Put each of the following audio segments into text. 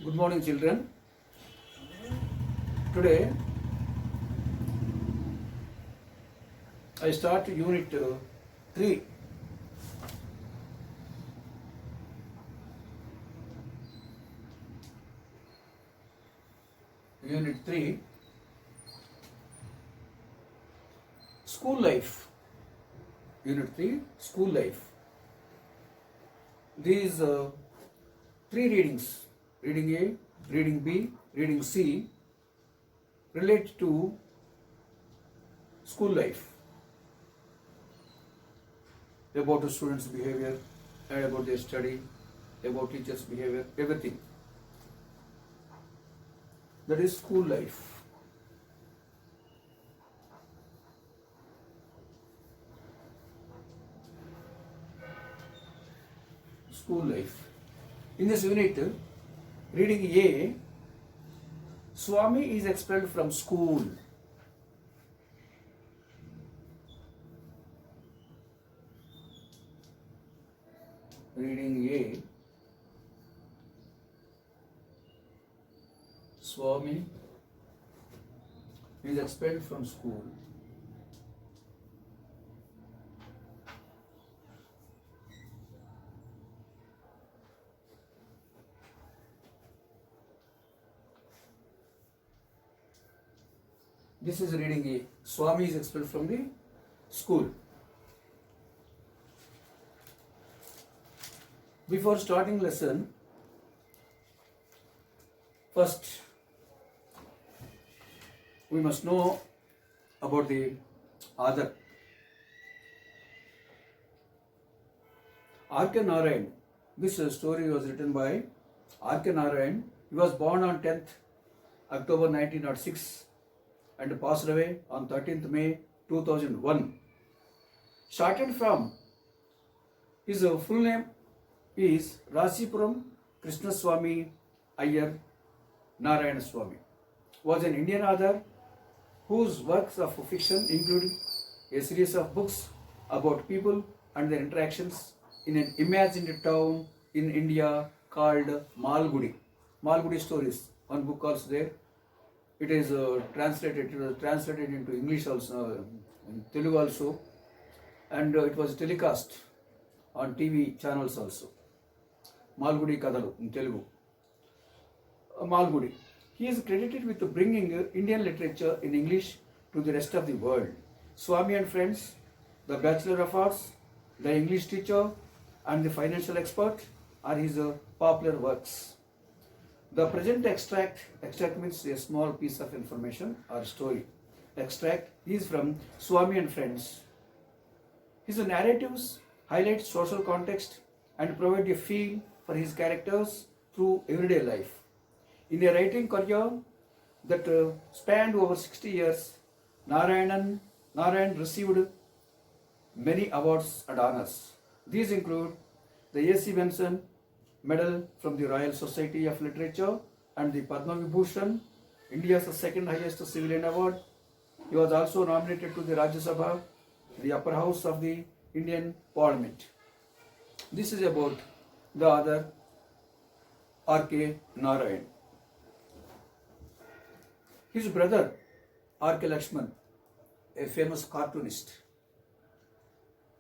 Good morning, children. Today I start Unit 3. Unit 3 School Life. Unit 3 School Life. These three readings, reading A, reading B, reading C, relate to school life, about the students' behavior and about their study, about teachers' behavior, everything. That is school life. School life. In this unit, reading A, Swami is expelled from school. Reading A, Swami is expelled from school. This is reading A. Swami is expelled from the school. Before starting lesson, first we must know about the author. R.K. Narayan. This story was written by R.K. Narayan. He was born on 10th October 1906 and passed away on 13th May 2001. Shortened from his full name is Rasipuram Krishnaswamy Iyer Narayana Swami. Was an Indian author whose works of fiction include a series of books about people and their interactions in an imagined town in India called Malgudi. Malgudi Stories. One book also there. It is translated. It was translated into English also, in Telugu also, and it was telecast on TV channels also. Malgudi Kadalu in Telugu. Malgudi. He is credited with bringing Indian literature in English to the rest of the world. Swami and Friends, The Bachelor of Arts, The English Teacher, and The Financial Expert are his popular works. The present extract means a small piece of information or story. Extract is from Swami and Friends. His narratives highlight social context and provide a feel for his characters through everyday life. In a writing career that spanned over 60 years, Narayan received many awards and honors. These include the A.C. Benson Medal from the Royal Society of Literature and the Padma Vibhushan, India's second highest civilian award. He was also nominated to the Rajya Sabha, the upper house of the Indian Parliament. This is about the author R.K. Narayan. His brother R.K. Lakshman, a famous cartoonist.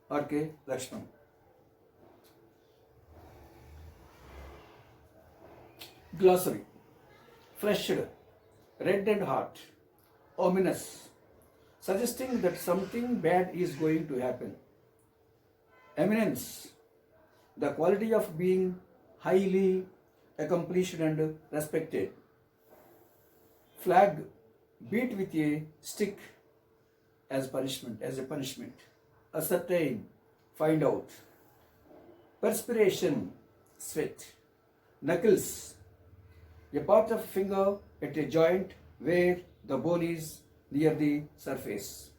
R.K. Lakshman. Glossary. Flushed, red and hot, ominous, suggesting that something bad is going to happen. Eminence, the quality of being highly accomplished and respected. Flag, beat with a stick as a punishment. Ascertain, find out. Perspiration, sweat. Knuckles, a part of finger at a joint where the bone is near the surface.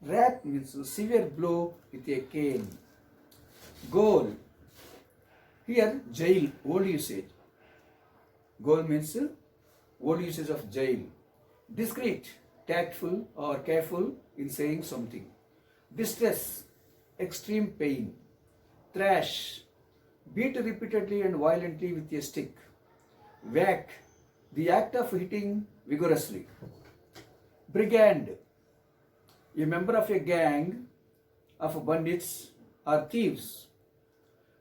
Rap means severe blow with a cane. Goal, here jail, old usage. Goal means old usage of jail. Discreet, tactful or careful in saying something. Distress, extreme pain. Thrash, beat repeatedly and violently with a stick. Whack, the act of hitting vigorously. Brigand, a member of a gang of bandits or thieves.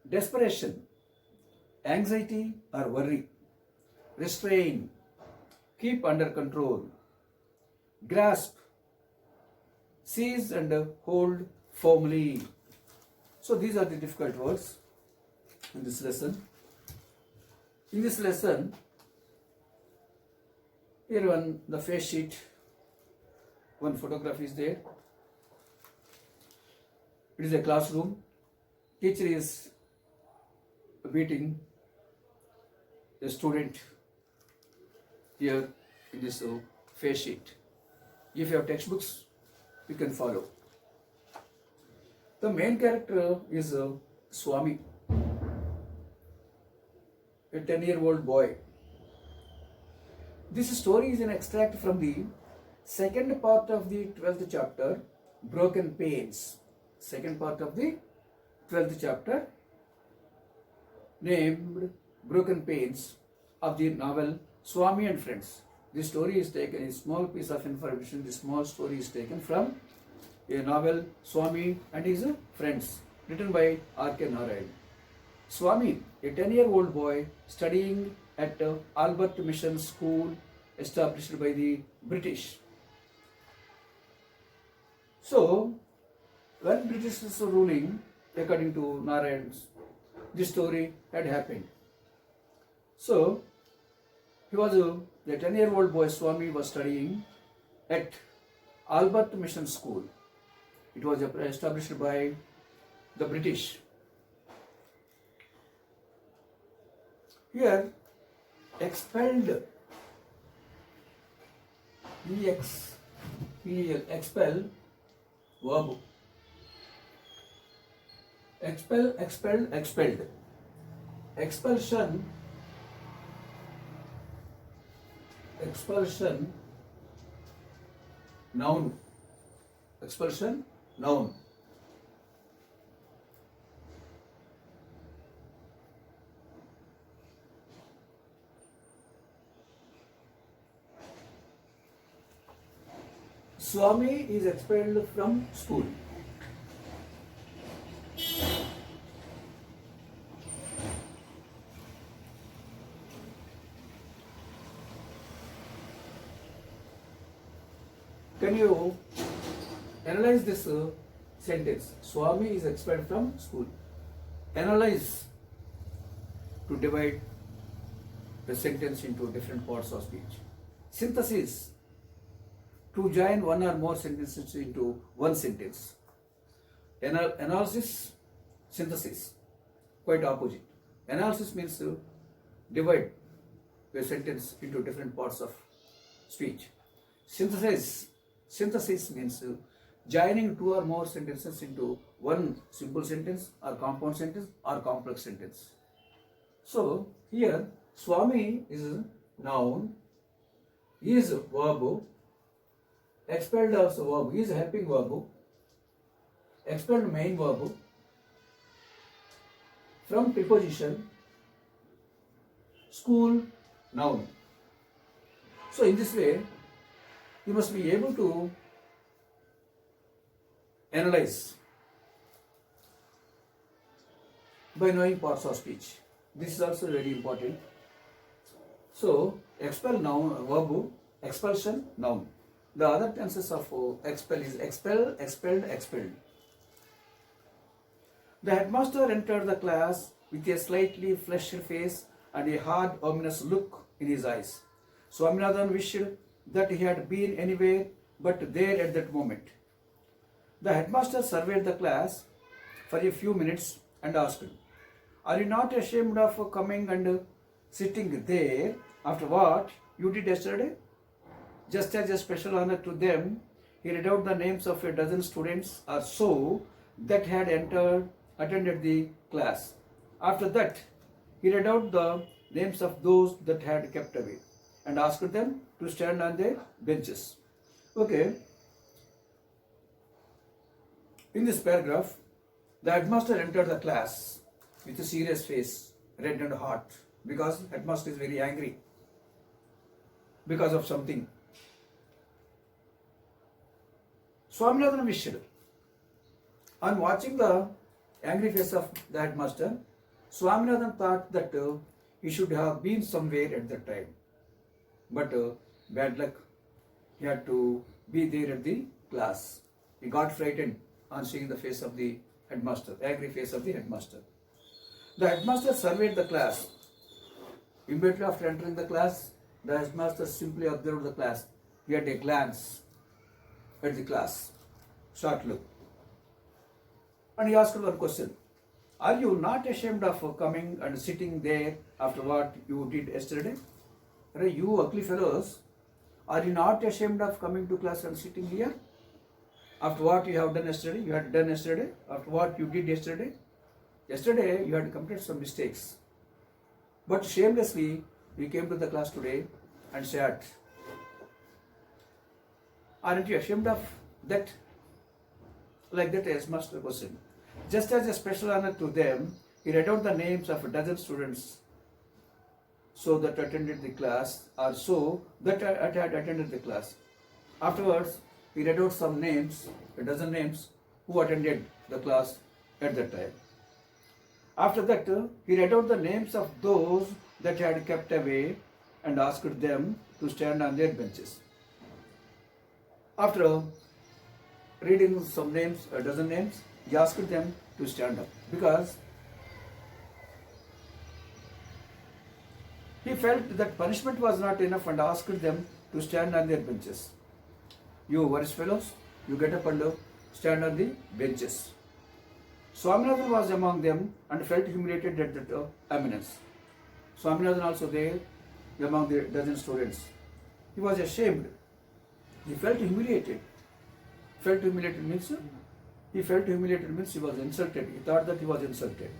Desperation, anxiety or worry. Restrain, keep under control. Grasp, seize and hold firmly. So these are the difficult words in this lesson. In this lesson, here on the face sheet, one photograph is there. It is a classroom. Teacher is beating a student here in this face sheet. If you have textbooks, you can follow. The main character is Swami, a 10-year-old boy. This story is an extract from the second part of the 12th chapter, Broken Pains. Second part of the 12th chapter, named Broken Pains, of the novel Swami and Friends. This story is taken, a small piece of information, this small story is taken from a novel Swami and his Friends, written by R.K. Narayan. Swami, a 10-year-old boy studying at Albert Mission School established by the British. So, when British was ruling, according to Narayan's, this story had happened. So, he was the 10-year-old boy Swami was studying at Albert Mission School. It was established by the British. Here, expelled, expel, verb. Expel, expelled, expelled. Expulsion, expulsion, noun. Expulsion, noun. Swami is expelled from school. Can you analyze this sentence? Swami is expelled from school. Analyze to divide the sentence into different parts of speech. Synthesis, to join one or more sentences into one sentence. Analysis, synthesis, quite opposite. Analysis means to divide a sentence into different parts of speech. Synthesis means joining two or more sentences into one simple sentence or compound sentence or complex sentence. So here Swami is noun, he is verb, expelled also verb, he is helping verb, expelled main verb, from preposition, school, noun. So in this way, you must be able to analyze by knowing parts of speech. This is also very important. So, expel noun, verb, expulsion, noun. The other tenses of expel is expel, expelled, expelled. The headmaster entered the class with a slightly flushed face and a hard, ominous look in his eyes. Swaminathan wished that he had been anywhere but there at that moment. The headmaster surveyed the class for a few minutes and asked, "Are you not ashamed of coming and sitting there after what you did yesterday?" Just as a special honor to them, he read out the names of a dozen students or so that had attended the class. After that, he read out the names of those that had kept away and asked them to stand on their benches. Okay. In this paragraph, the headmaster entered the class with a serious face, red and hot, because headmaster is very angry. because of something. Swaminathan wished. On watching the angry face of the headmaster, Swaminathan thought that he should have been somewhere at that time. But bad luck, he had to be there at the class. He got frightened on seeing the face of the headmaster, the angry face of the headmaster. The headmaster surveyed the class. Immediately after entering the class, the headmaster simply observed the class. He had a glance at the class, short look. And he asked one question. Are you not ashamed of coming and sitting there after what you did yesterday? You ugly fellows, are you not ashamed of coming to class and sitting here? After what you have done yesterday, you had done yesterday, after what you did yesterday? Yesterday you had committed some mistakes. But shamelessly, you came to the class today and sat. Aren't you ashamed of that? Like that, as master question. Just as a special honor to them, he read out the names of a dozen students so that attended the class, or so that had attended the class. Afterwards, he read out some names, a dozen names, who attended the class at that time. After that, he read out the names of those that had kept away and asked them to stand on their benches. After reading some names, a dozen names, he asked them to stand up because he felt that punishment was not enough and asked them to stand on their benches. You worst fellows, you get up and stand on the benches. Swaminathan was among them and felt humiliated at that eminence. Swaminathan also there among the dozen students. He was ashamed. He felt humiliated. Felt humiliated means he was insulted. He thought that he was insulted.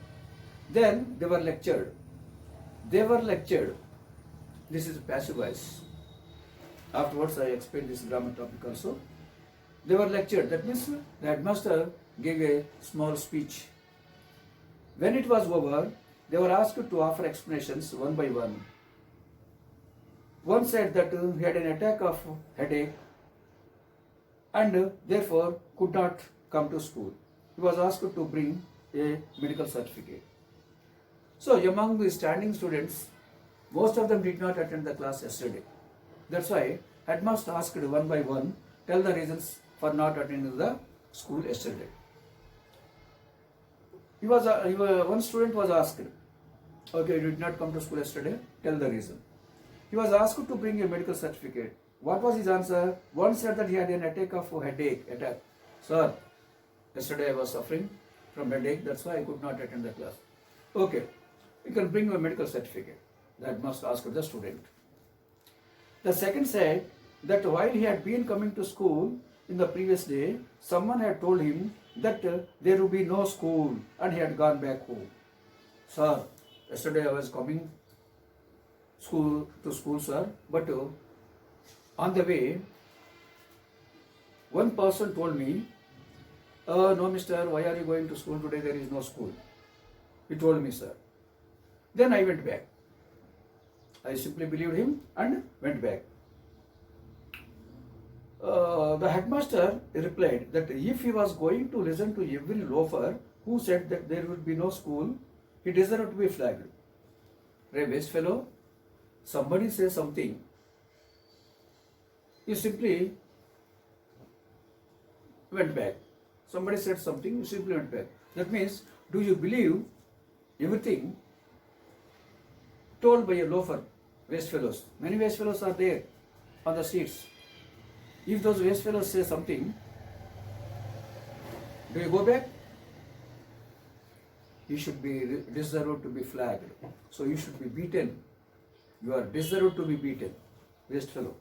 Then they were lectured. This is passive voice. Afterwards I explained this grammar topic also. They were lectured. That means the headmaster gave a small speech. When it was over, they were asked to offer explanations one by one. One said that he had an attack of headache and therefore could not come to school. He was asked to bring a medical certificate. So among the standing students, most of them did not attend the class yesterday. That's why headmaster asked one by one, tell the reasons for not attending the school yesterday. One student was asked, okay, you did not come to school yesterday, tell the reason. He was asked to bring a medical certificate. What was his answer? One said that he had an attack of headache. Sir, yesterday I was suffering from headache, that's why I could not attend the class. Okay, you can bring a medical certificate. That must ask the student. The second said that while he had been coming to school in the previous day, someone had told him that there would be no school and he had gone back home. Sir, yesterday I was coming to school, sir, but on the way, one person told me, no mister, why are you going to school today? There is no school. He told me, sir. Then I went back. I simply believed him and went back. The headmaster replied that if he was going to listen to every loafer who said that there would be no school, he deserved to be flogged. Ray waste fellow, somebody says something, you simply went back. Somebody said something, you simply went back. That means, do you believe everything told by a loafer, waste fellows? Many waste fellows are there on the streets. If those waste fellows say something, do you go back? You should be deserved to be flogged. So you should be beaten. You are deserved to be beaten, waste fellow.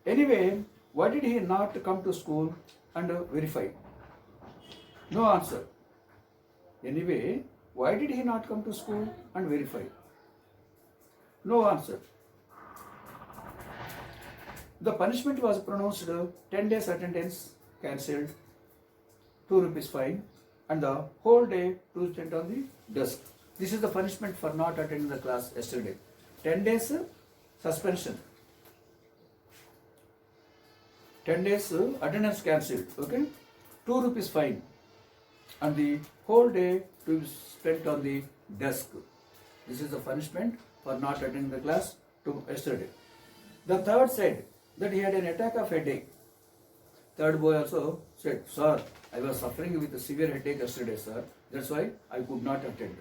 Anyway, why did he not come to school and verify? No answer. Anyway, why did he not come to school and verify? No answer. The punishment was pronounced 10 days attendance cancelled, 2 rupees fine, and the whole day to stand on the desk. This is the punishment for not attending the class yesterday. 10 days suspension 10 days attendance cancelled. Okay, 2 rupees fine, and the whole day to be spent on the desk. This is the punishment for not attending the class to yesterday. The third said that he had an attack of headache. Third boy also said, "Sir, I was suffering with a severe headache yesterday, sir. That's why I could not attend."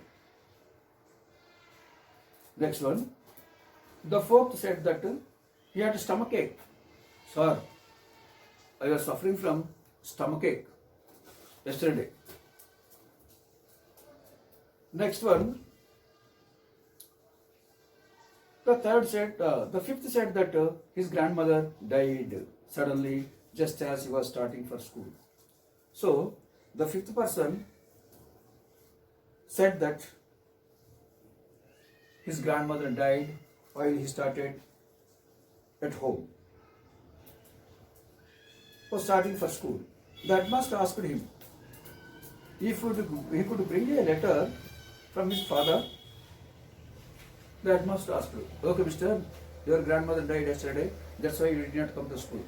Next one. The fourth said that he had stomach ache. "Sir, I was suffering from stomach ache yesterday." Next one. The fifth said that his grandmother died suddenly just as he was starting for school. So, the fifth person said that his grandmother died while he started at home, was starting for school. The headmaster asked him if he could bring a letter from his father. The headmaster asked, "Okay, mister, your grandmother died yesterday, that's why you did not come to school.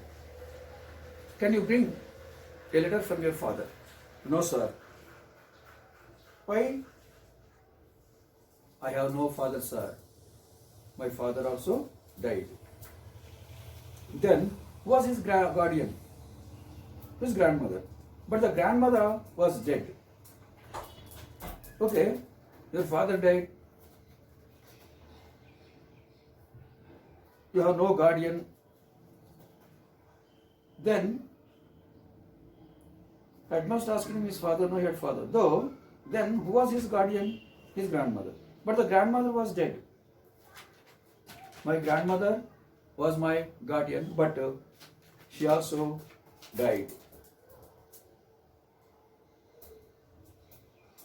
Can you bring a letter from your father?" "No, sir." "Why?" "I have no father, sir. My father also died." Then, who was his guardian? His grandmother. But the grandmother was dead. Okay, your father died. You have no guardian. Then, headmaster asked him his father, no, he had father. Though, then who was his guardian? His grandmother. But the grandmother was dead. My grandmother was my guardian, but she also died.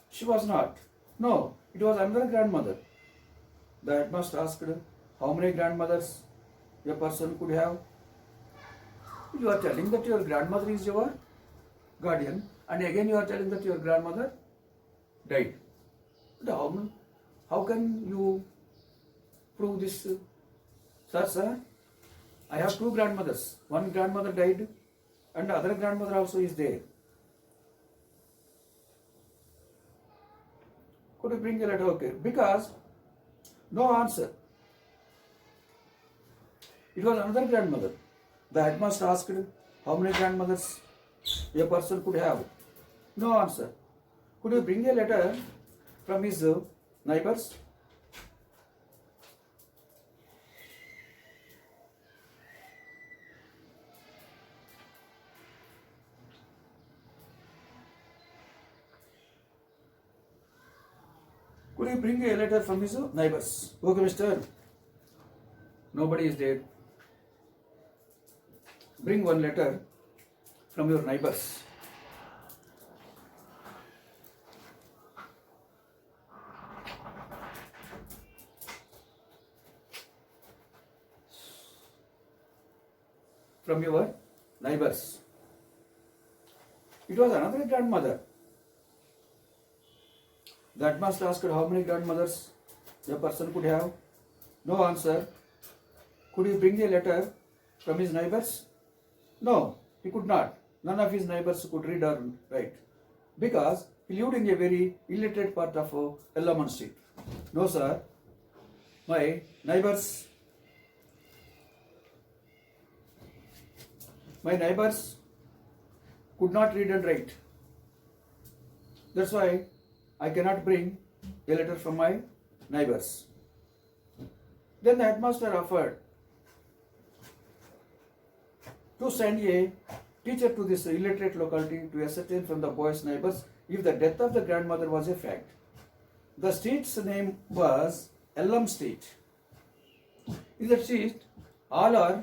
She was not. No, it was another grandmother. The headmaster asked, how many grandmothers a person could have? You are telling that your grandmother is your guardian, and again you are telling that your grandmother died. But how can you prove this? Sir, I have two grandmothers. One grandmother died and the other grandmother also is there. Could you bring a letter? Okay. Because no answer. It was another grandmother. The headmaster asked how many grandmothers a person could have. No answer. Could you bring a letter from his neighbors? Could you bring a letter from his neighbors? Okay, mister. Nobody is there. Bring one letter from your neighbors. From your neighbors. It was another grandmother. The headmaster asked how many grandmothers a person could have. No answer. Could you bring a letter from his neighbors? No, he could not. None of his neighbors could read or write because he lived in a very illiterate part of Ellaman Street. No, sir. My neighbors could not read and write. That's why I cannot bring a letter from my neighbors. Then the headmaster offered to send a teacher to this illiterate locality to ascertain from the boy's neighbors if the death of the grandmother was a fact. The street's name was Ellam Street. In the street, all are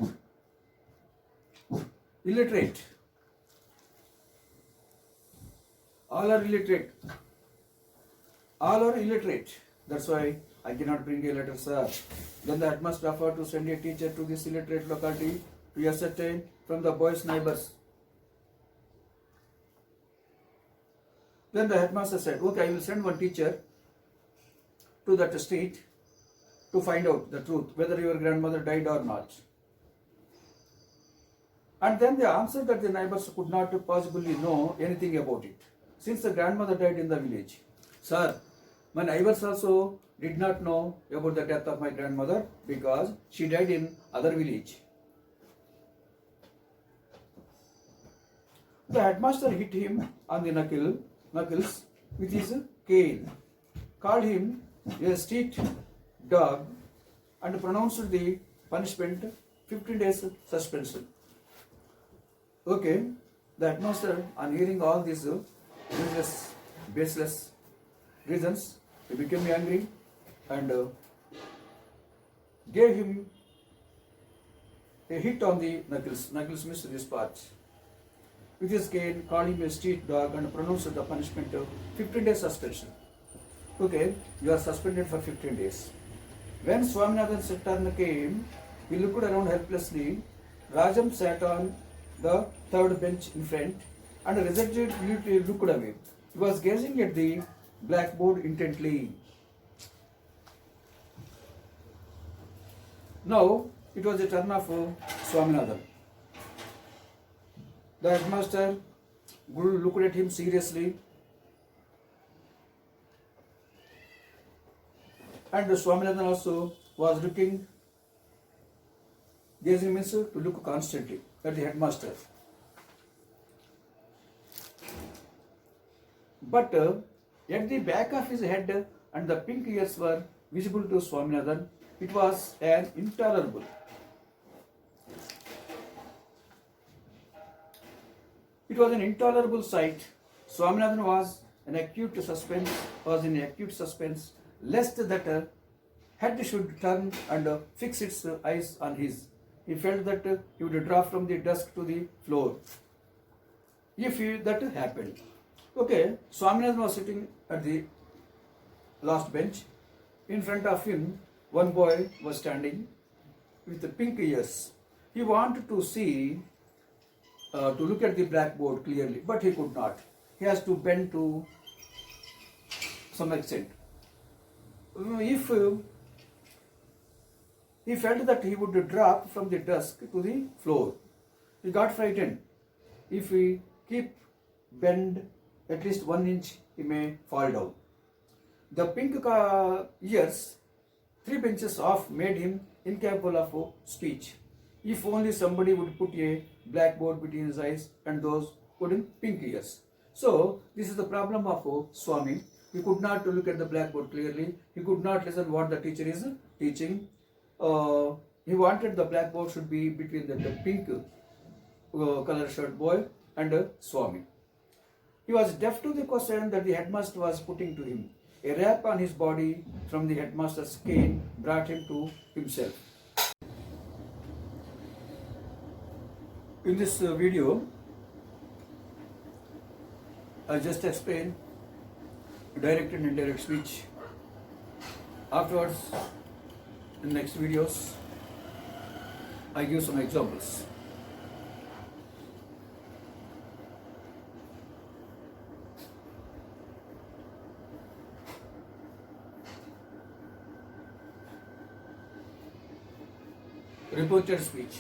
illiterate. All are illiterate. That's why I cannot bring a letter, sir. Then the headmaster offered to send a teacher to this illiterate locality to ascertain from the boy's neighbors. Then the headmaster said, okay, I will send one teacher to that street to find out the truth, whether your grandmother died or not. And then they answered that the neighbors could not possibly know anything about it, since the grandmother died in the village. Sir, my neighbors also did not know about the death of my grandmother because she died in other village. The headmaster hit him on the knuckles with his cane, called him a street dog, and pronounced the punishment 15 days suspension. Okay, the headmaster, on hearing all these baseless reasons, he became angry and gave him a hit on the knuckles. Knuckles means this part. With his cane, called him a street dog and pronounced the punishment of 15 days suspension. Okay, you are suspended for 15 days. When Swaminathan's turn came, he looked around helplessly. Rajam sat on the third bench in front and resolutely looked away. He was gazing at the blackboard intently. Now it was the turn of Swaminathan. The headmaster looked at him seriously, and Swaminathan also was looking. Gazing means to look constantly at the headmaster. But at the back of his head and the pink ears were visible to Swaminathan. It was an intolerable. It was an intolerable sight. Swaminathan was in acute suspense, lest that head should turn and fix its eyes on his. He felt that he would drop from the desk to the floor if that happened. Okay, Swaminathan was sitting at the last bench. In front of him, one boy was standing with the pink ears. He wanted to see, to look at the blackboard clearly, but he could not. He has to bend to some extent. If he felt that he would drop from the desk to the floor, he got frightened. If he keep bend at least 1 inch, he may fall down. The pink ears, 3 benches off, made him incapable of speech. If only somebody would put a blackboard between his eyes and those putting pink ears. So this is the problem of Swami. He could not look at the blackboard clearly. He could not listen what the teacher is teaching. He wanted the blackboard should be between the pink color shirt boy and Swami. He was deaf to the question that the headmaster was putting to him. A rap on his body from the headmaster's cane brought him to himself. In this video, I just explained direct and indirect speech. Afterwards, in next videos, I give some examples. Reported speech.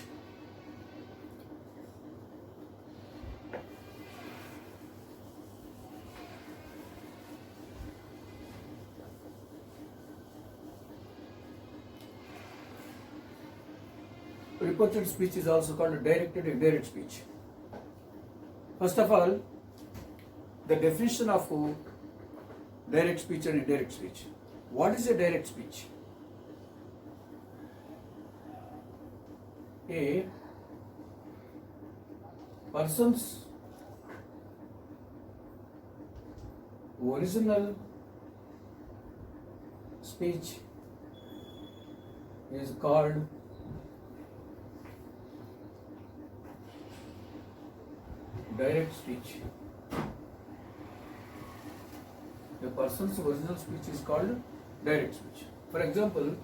Reported speech is also called directed and indirect speech. First of all, the definition of direct speech and indirect speech. What is a direct speech? A person's original speech is called direct speech. A person's original speech is called direct speech. For example,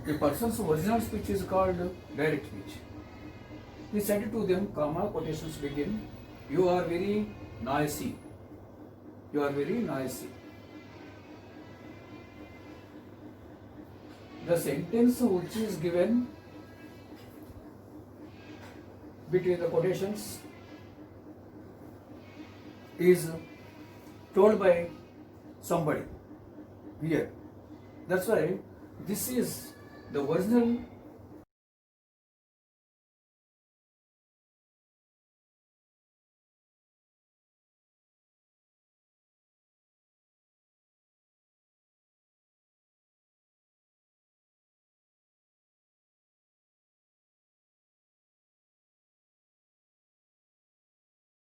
The person's original speech is called direct speech. He said to them, comma, quotations begin, you are very noisy. You are very noisy. The sentence which is given between the quotations is told by somebody here. That's why this is the original